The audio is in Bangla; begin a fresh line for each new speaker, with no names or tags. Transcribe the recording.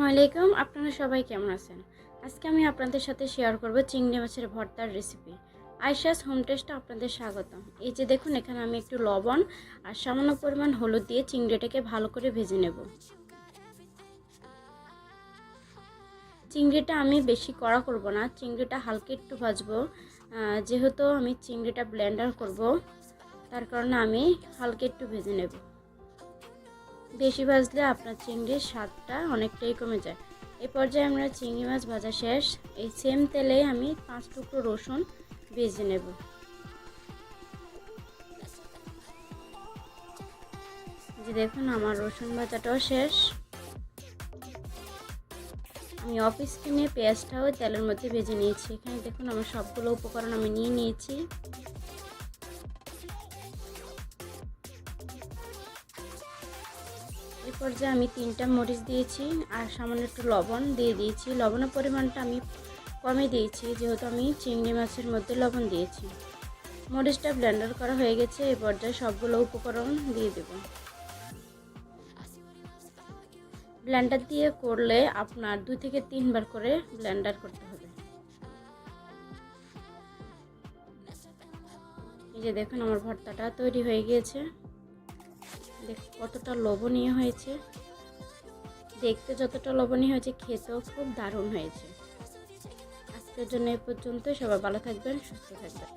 আলাইকুম, আপনারা সবাই কেমন আছেন? আজকে আমি আপনাদের সাথে শেয়ার করব চিংড়ি মাছের ভর্তার রেসিপি। আয়েশাস হোম টেস্টে আপনাদের স্বাগতম। এই যে দেখুন, এখানে আমি একটু লবণ আর সামান্য পরিমাণ হলুদ দিয়ে চিংড়িটাকে ভালো করে ভেজে নেব। চিংড়িটা আমি বেশি কড়া করব না, চিংড়িটা হালকা একটু ভাজবো। যেহেতু আমি চিংড়িটা ব্লেন্ডার করব, তার কারণে আমি হালকা একটু ভেজে নেব। বেশি ভাজলে আপনার চিংড়ির স্বাদটা অনেকটাই কমে যায়। এই পর্যায়ে আমরা চিংড়ি মাছ ভাজা শেষ। এই সেম তেলে আমি 5 টুকরো রসুন ভেজে নেব। যে দেখুন, আমার রসুন ভাজাটাও শেষ। আমি অফ স্ক্রিনে পেঁয়াজটাও তেলের মধ্যে ভেজে নিয়েছি। এখানে দেখুন, আমার সবগুলো উপকরণ আমি নিয়ে নিয়েছি। এই পর্যায়ে আমি 3টা মরিচ দিয়েছি আর সামান্য একটু লবণ দিয়ে দিয়েছি। লবণের পরিমাণটা আমি কমে দিয়েছি, যেহেতু আমি চিংড়ি মাছের মধ্যে লবণ দিয়েছি। মরিচটা ব্লেন্ডার করা হয়ে গেছে। এই পর্যায়ে সবগুলো উপকরণ দিয়ে দেব। ব্লেন্ডার দিয়ে করলে আপনার 2 থেকে 3 বার করে ব্লেন্ডার করতে হবে। এই যে দেখুন, আমার ভর্তাটা তৈরি হয়ে গিয়েছে। দেখুন কতটা লোভনীয় হয়েছে। দেখতে যতটা লোভনীয় হয়েছে, খেতেও খুব দারুণ হয়েছে। আজকের জন্য এই পর্যন্ত। সবাই ভালো থাকবেন, সুস্থ থাকবেন।